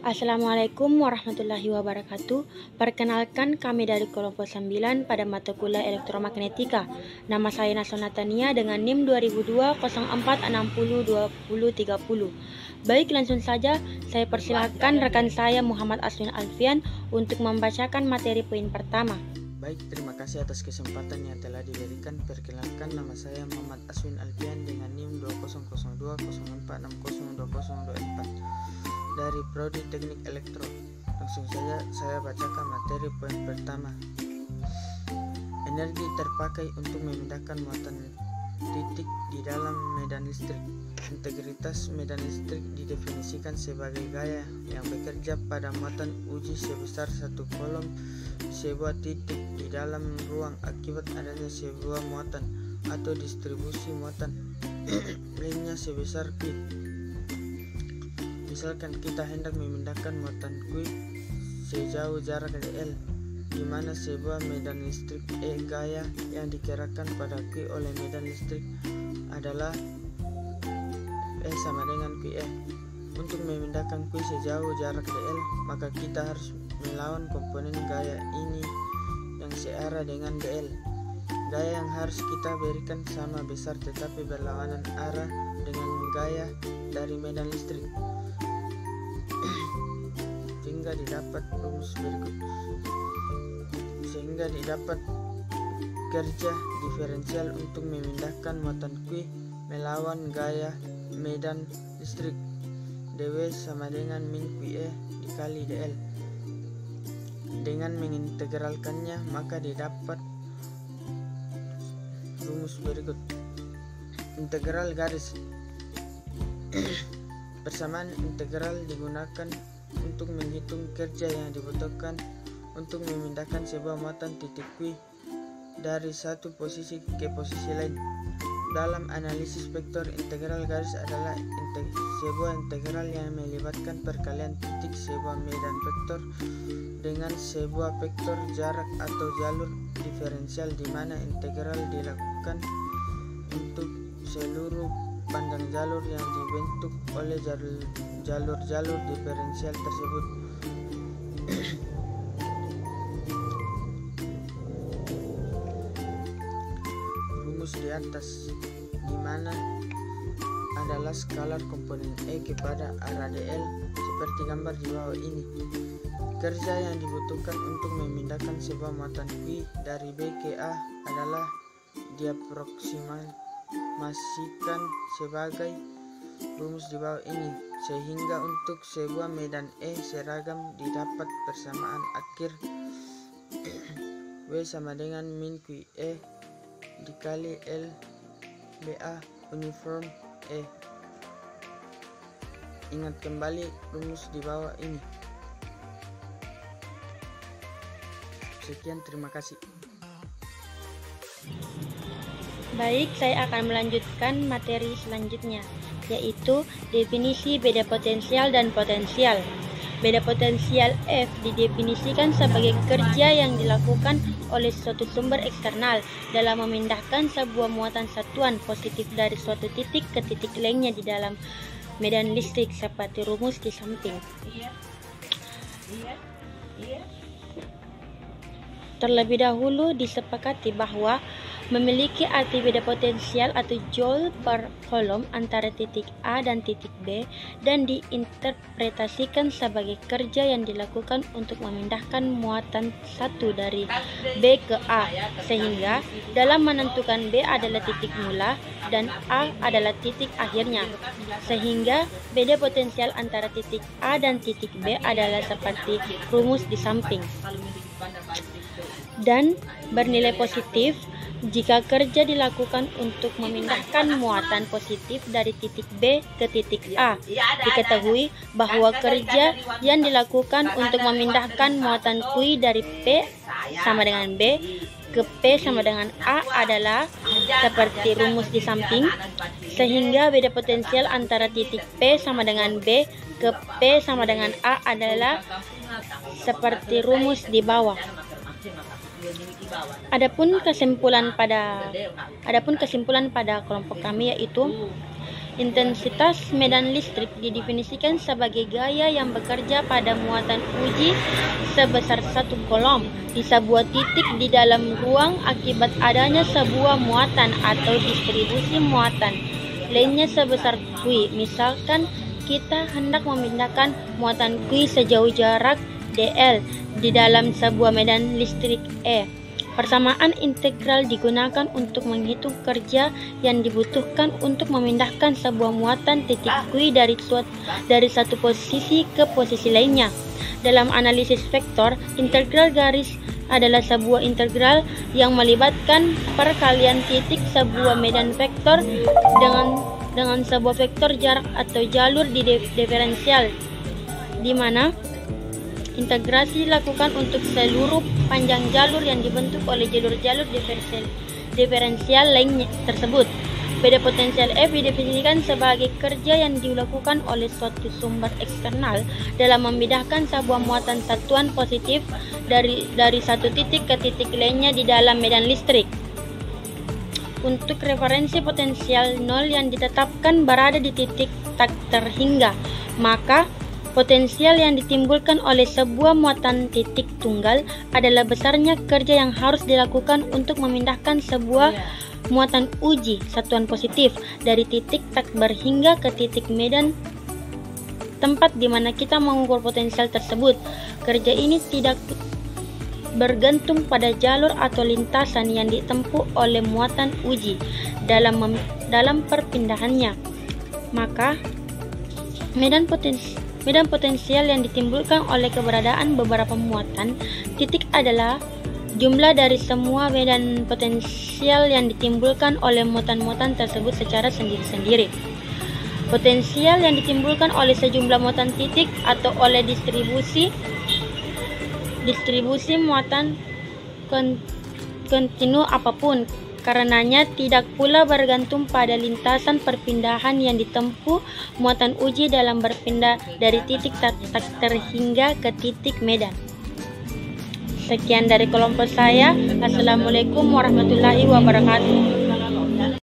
Assalamualaikum warahmatullahi wabarakatuh. Perkenalkan, kami dari kelompok 9 pada mata kuliah elektromagnetika. Nama saya Nasona Tania dengan NIM 200204602030. Baik, langsung saja saya persilakan rekan saya Muhammad Aswin Alfian untuk membacakan materi poin pertama. Baik, terima kasih atas kesempatan yang telah diberikan. Perkenalkan, nama saya Muhammad Aswin Alfian dengan NIM 200204602024 dari Prodi Teknik Elektro. Langsung saja saya bacakan materi poin pertama. Energi terpakai untuk memindahkan muatan titik di dalam medan listrik. Integritas medan listrik didefinisikan sebagai gaya yang bekerja pada muatan uji sebesar satu kolom sebuah titik di dalam ruang akibat adanya sebuah muatan atau distribusi muatan lainnya sebesar Q. Misalkan kita hendak memindahkan muatan Q sejauh jarak dl, di mana sebuah medan listrik E gaya yang dikerahkan pada Q oleh medan listrik adalah E sama dengan QE. Untuk memindahkan Q sejauh jarak dl, maka kita harus melawan komponen gaya ini yang searah dengan dl. Gaya yang harus kita berikan sama besar tetapi berlawanan arah dengan gaya dari medan listrik. Sehingga didapat kerja diferensial untuk memindahkan muatan Q melawan gaya medan listrik. dW sama dengan min QE dikali dl. Dengan mengintegralkannya maka didapat rumus berikut. Integral garis persamaan integral digunakan untuk menghitung kerja yang dibutuhkan untuk memindahkan sebuah muatan titik Q dari satu posisi ke posisi lain. Dalam analisis vektor, integral garis adalah sebuah integral yang melibatkan perkalian titik sebuah medan vektor dengan sebuah vektor jarak atau jalur diferensial, di mana integral dilakukan untuk seluruh panjang jalur yang dibentuk oleh jalur-jalur diferensial tersebut. Rumus di atas, di mana adalah skalar komponen E kepada arah dl seperti gambar di bawah ini. Kerja yang dibutuhkan untuk memindahkan sebuah muatan Q dari B ke A adalah diaproksimasikan sebagai rumus di bawah ini, sehingga untuk sebuah medan E seragam didapat persamaan akhir W sama dengan min QE dikali L BA uniform E. Ingat kembali rumus di bawah ini. Sekian, terima kasih. Baik, saya akan melanjutkan materi selanjutnya, yaitu definisi beda potensial dan potensial. Beda potensial F didefinisikan sebagai kerja yang dilakukan oleh suatu sumber eksternal dalam memindahkan sebuah muatan satuan positif dari suatu titik ke titik lainnya di dalam medan listrik seperti rumus di samping. Terlebih dahulu disepakati bahwa memiliki arti beda potensial atau joule per kolom antara titik A dan titik B dan diinterpretasikan sebagai kerja yang dilakukan untuk memindahkan muatan satu dari B ke A, sehingga dalam menentukan B adalah titik mula dan A adalah titik akhirnya, sehingga beda potensial antara titik A dan titik B adalah seperti rumus di samping, dan bernilai positif jika kerja dilakukan untuk memindahkan muatan positif dari titik B ke titik A. Diketahui bahwa kerja yang dilakukan untuk memindahkan muatan Q dari P sama dengan B ke P sama dengan A adalah seperti rumus di samping, sehingga beda potensial antara titik P sama dengan B ke P sama dengan A adalah seperti rumus di bawah. Adapun kesimpulan pada kelompok kami yaitu Intensitas medan listrik didefinisikan sebagai gaya yang bekerja pada muatan uji sebesar 1 coulomb di sebuah titik di dalam ruang akibat adanya sebuah muatan atau distribusi muatan lainnya sebesar Q. Misalkan kita hendak memindahkan muatan Q sejauh jarak dl di dalam sebuah medan listrik E. Persamaan integral digunakan untuk menghitung kerja yang dibutuhkan untuk memindahkan sebuah muatan titik Q dari satu posisi ke posisi lainnya. Dalam analisis vektor, integral garis adalah sebuah integral yang melibatkan perkalian titik sebuah medan vektor dengan sebuah vektor jarak atau jalur diferensial, di mana integrasi dilakukan untuk seluruh panjang jalur yang dibentuk oleh jalur-jalur diferensial lainnya tersebut. Beda potensial F didefinisikan sebagai kerja yang dilakukan oleh suatu sumber eksternal dalam memindahkan sebuah muatan satuan positif dari satu titik ke titik lainnya di dalam medan listrik. Untuk referensi potensial nol yang ditetapkan berada di titik tak terhingga, maka potensial yang ditimbulkan oleh sebuah muatan titik tunggal adalah besarnya kerja yang harus dilakukan untuk memindahkan sebuah muatan uji satuan positif dari titik tak berhingga ke titik medan tempat di mana kita mengukur potensial tersebut. Kerja ini tidak bergantung pada jalur atau lintasan yang ditempuh oleh muatan uji dalam perpindahannya. Maka medan potensial yang ditimbulkan oleh keberadaan beberapa muatan titik adalah jumlah dari semua medan potensial yang ditimbulkan oleh muatan-muatan tersebut secara sendiri-sendiri. Potensial yang ditimbulkan oleh sejumlah muatan titik atau oleh distribusi muatan kontinu apapun, karenanya tidak pula bergantung pada lintasan perpindahan yang ditempuh muatan uji dalam berpindah dari titik tak terhingga ke titik medan. Sekian dari kelompok saya. Assalamualaikum warahmatullahi wabarakatuh.